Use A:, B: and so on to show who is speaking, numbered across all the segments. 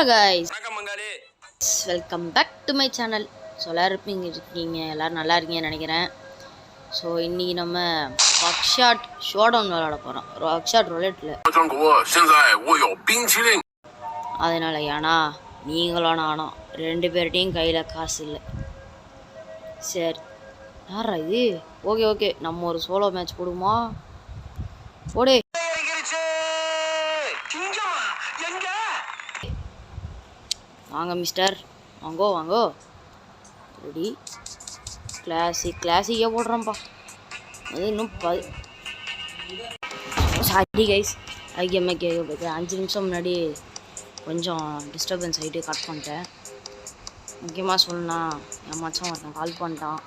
A: Hello guys, welcome back to my channel. So எல்லோரும் இருக்கீங்க, எல்லோரும் நல்லா இருக்கீங்கன்னு நினைக்கிறேன். ஸோ இன்றைக்கி நம்ம பக்ஷாட் ஷோடவுன் விளாட போகிறோம். பக்ஷாட் ரொலெட்டில். அதனால் ஏன்னா நீங்களும் நானும் 2 பேர்கிட்டையும் கையில் காசு இல்லை. சரி, யாரா இது? ஓகே நம்ம ஒரு சோலோ மேட்ச் போடுவோமா? போடு. வாங்க மிஸ்டர், வாங்கோ ரெடி. கிளாசிக்காக போடுறோம்ப்பா. அது இன்னும் சாரி கைஸ், ஐக்கியமாக கேட்க போது 5 நிமிஷம் முன்னாடி கொஞ்சம் டிஸ்டர்பன்ஸ் ஆகிட்டு கட் பண்ணிட்டேன். முக்கியமாக சொல்லணும்னா என் மச்சான் ஒருத்தன் கால் பண்ணிட்டான்.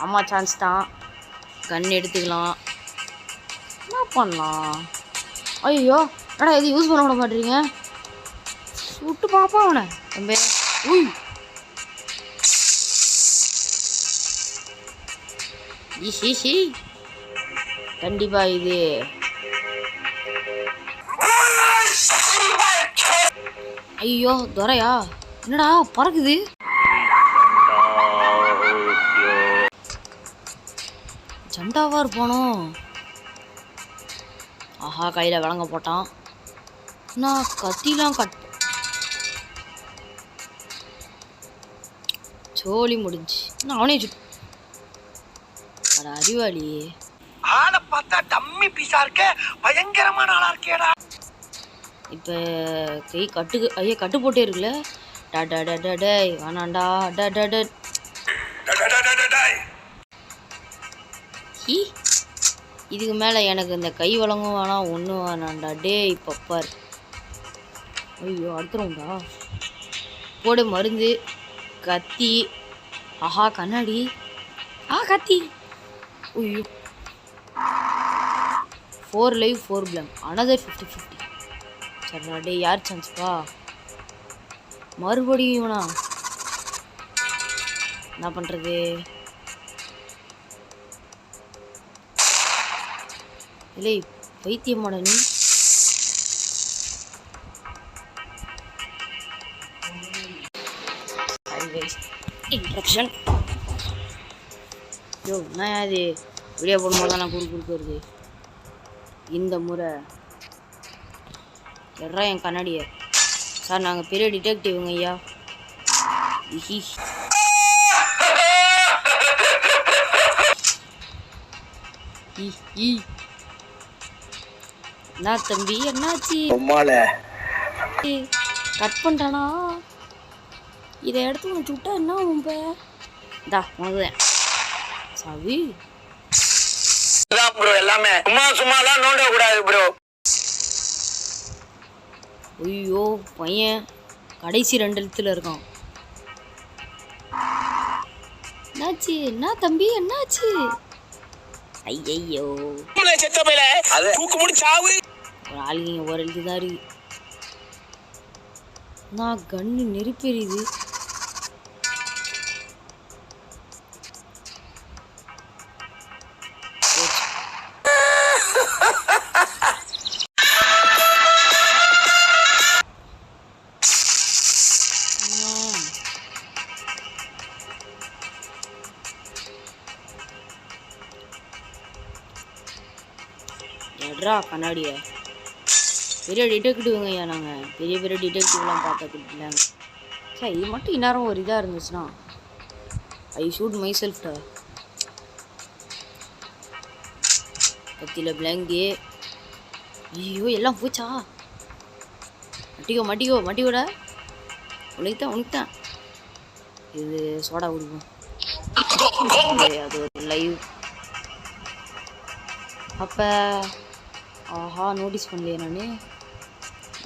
A: அம்மா சான்ஸ் தான், கன் எடுத்துக்கலாம். என்ன பண்ணலாம்? ஐயோ என்னடா இது யூஸ் பண்ண விட மாட்டேறீங்க? விட்டு பாப்பா அவனை தம்பி. உய் ஈ கண்டிப்பா இது ஐயோ துரையா, என்னடா பறக்குது? ஜண்டாவா இருப்பானோ? ஆஹா, கையில் விளங்க போட்டான். நான் கத்திலாம் சோழி முடிஞ்சு. நான் அவனே அறிவாளி.
B: ஆளை பார்த்தா டம்மி பீஸா இருக்க, பயங்கரமான ஆளா இருக்கேடா.
A: இப்போ கை கட்டு போட்டே இருக்குல்ல. வேணாண்டா. இதுக்கு மேலே எனக்கு இந்த கை வழங்கும் வேணாம், ஒன்றும் வேணாண்டா. டேய் பப்பார். ஐயோ அடுத்துருவோம்டா. போடு மருந்து, கத்தி. ஆஹா கண்ணாடி. கத்தி. ஐயோ 4 லைவ் 4 பிளாங்க். அனதர் 50-50. சரிடா டே, யார் சான்ஸ்ப்பா? மறுபடியும் இவனா? என்ன பண்ணுறது? இல்லை பைத்தியமாட நீ. இன்ட்ரப்ஷன். யோ என்ன அது? வீடியோ போடும்போது தான் நான் குறுக்கு வருது. இந்த முறை எட்ரா என் கண்ணாடியை. சார் நாங்கள் பெரிய டிடெக்டிவ்ங்க ஐயா. என்ன தம்பி என்னாச்சு? கட் பண்ணிட்டானா? இதை எடுத்து உனக்கு சுட்டா என்ன உம்ப? இதா உனக்கு தான் சாவி.
B: ப்ரோ எல்லாமே சும்மாலாம் நோண்ட கூடாது ப்ரோ.
A: ஐயோ பையன் கடைசி 2 எழுத்துல இருக்கான். என்னாச்சு? என்ன தம்பி என்னாச்சு? ஐயோ ஒரு ஆளுங்க ஒரு எழுத்து தான் இருக்கு. நான் கண்ணு நெருப்பெரியுது. எட்ரா கண்ணாடிய. பெரிய டிடெக்டிவ்ங்க ஐயா, நாங்கள் பெரிய டிடெக்டிவ்லாம் பார்த்துக்கிட்டேன். சார் இது மட்டும் இந்நேரம் ஒரு இதாக இருந்துச்சுன்னா ஐ ஷூட் மை செல்ஃப்டா. கத்தியில் பிளாங்கே. ஐயோ எல்லாம் போச்சா? மட்டிக்கோட. உனக்கு தான் இது சோடா குடிக்கும். அது ஒரு லைவ். அப்போ ஆஹா நோட்டீஸ் பண்ணலையே நான்.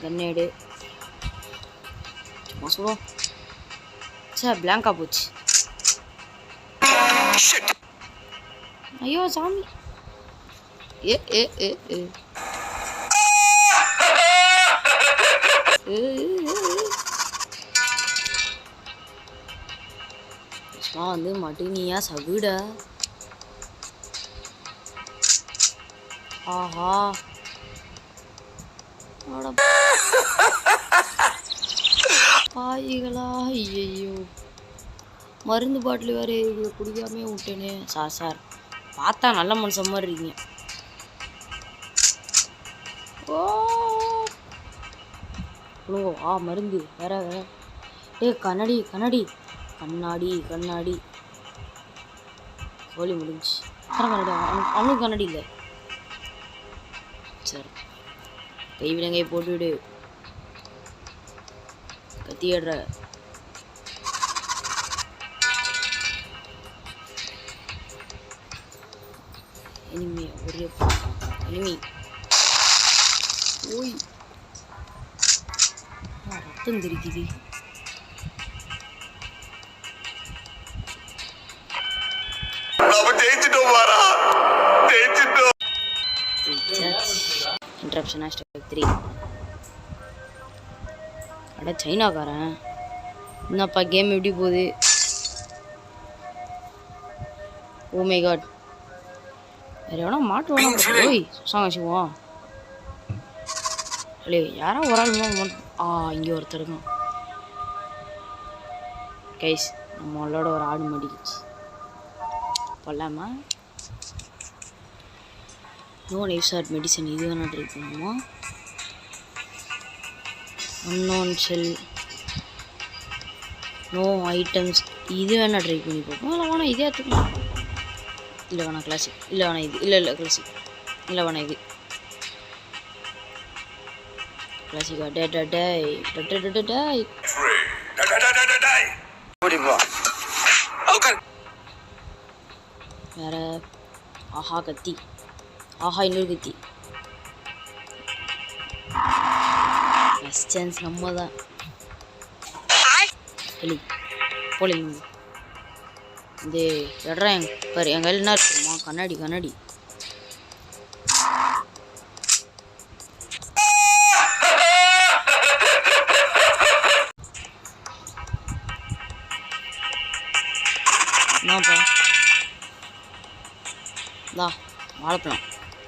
A: கன்னேடு சும்மா சொல்லுவோம். சார் பிளாங்கா போச்சு. ஐயோ சாமி. வந்து மாட்டினியா சகுடா? ஆஹா பாய்களா ஐயோ, மருந்து பாட்டில் வேறு இது குடிக்காமே விட்டேனே. சார் பார்த்தா நல்ல மனுஷன் மாதிரி இருக்கீங்க. ஓ மருந்து வேற வேற. கண்ணாடி கண்ணாடி கண்ணாடி கண்ணாடி கோழி முடிஞ்சு. கண்ணாடி அவனுக்கு கண்ணாடி இல்லை. சரி கை விலங்கை போட்டுவிடு. கத்திடுற இனிமே ஒரே இனிமே. ஓய் ரத்தம் தெரிக்குது. இன்ட்ரப்ஷன் #3. அட சைனாக்காரன் என்னப்பா கேம் எப்படி போகுது? ஓ மை காட், வேற எவனா மாட்டு வேணா. ஓய் சுசாங்க சிவம் இல்லையே, யாரோ ஒரு ஆள் இங்கே ஒருத்தர் இருக்கான். கைஸ் நம்மளோட ஒரு ஆடு மடிக்குச்சு போடலாமா? நோ லைஃப் ஷார்ட் மெடிசன் இது வேணா ட்ரை பண்ணுமா? அன்னோன் செல் நோ ஐட்டம்ஸ் இது வேணா ட்ரை பண்ணி பார்ப்போம். இல்லை வேணா இதே எடுத்துக்கலாம். இல்லை வேணா கிளாசிக். இல்லை வேணா இது. இல்லை கிளாசிக். இல்லை வேணா இது கிளாசிக்கா. டே டே டே டே டே டே டே. வேற ஆஹா கத்தி. ஆஹா இன்னொரு கத்தி. ஃபஸ்ட் சான்ஸ் நம்ம தான். போலி இந்த இடம் பாரு என் கையில் என்ன இருக்குமா? கண்ணாடி கண்ணாடி. என்னப்பா தா வாழைப்பழம்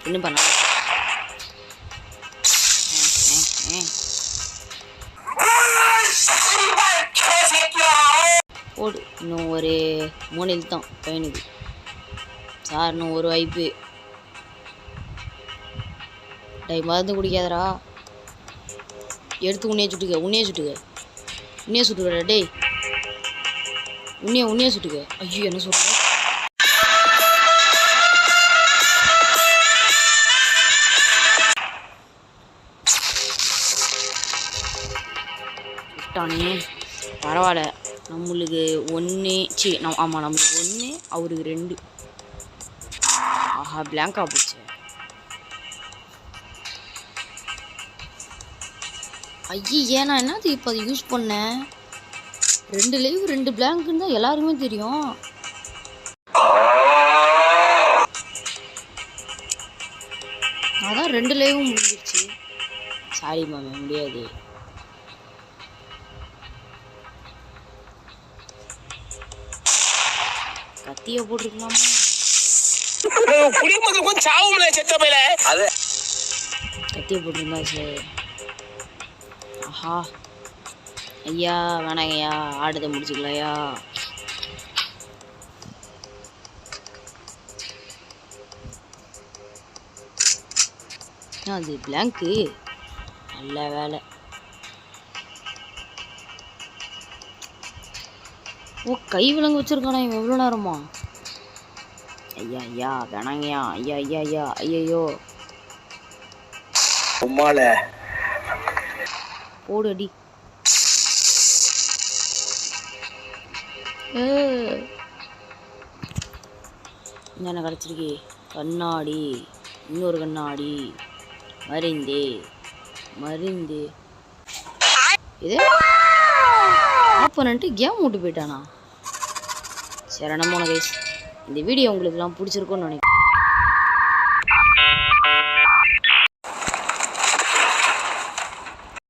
A: என்ன பண்ண? போடு. இன்னும் ஒரு 3 தான் பையனுக்கு. சார் இன்னும் ஒரு வாய்ப்பு. மருந்து குடிக்காதரா. எடுத்து உன்னையே சுட்டுக்க. டேய் உன்னையே சுட்டுக்க. ஐயோ என்ன சொல்ற? சுட்டானே பரவாயில்ல. நம்மளுக்கு 1 நம்மளுக்கு 1 அவருக்கு 2. ஆஹா பிளாங்கா போச்சு. ஐயே நான் என்னது இப்போ அதை யூஸ் பண்ணேன்? 2 லைவ் 2 பிளாங்க்குன்னு தான் எல்லாருக்குமே தெரியும். அதான் 2 லைவும் முடிஞ்சிருச்சு. சாரி மாமே முடியாது. கத்திய போட்டுருக்கலாமா? கத்திய போட்டிருந்தா சரி. ஆஹா ஐயா வேணாங்கய்யா, ஆடுதை முடிச்சுக்கலையா? அது பிளாங்க்கு நல்ல வேலை. ஓ கை விலங்கு வச்சிருக்கானா இவன் எவ்வளோ நேரமா? ஐயா வேணாங்கய்யா. ஐயா ஐயோ போடு அடி. என்ன கிடச்சிருக்கு? கண்ணாடி, இன்னொரு கண்ணாடி, மருந்து. இது ஆப்பனன்ட்டு கேம் விட்டு போயிட்டானா? சரி நம்ம கைஸ் இந்த வீடியோ உங்களுக்குலாம் பிடிச்சிருக்குன்னு நினைக்கிறேன்.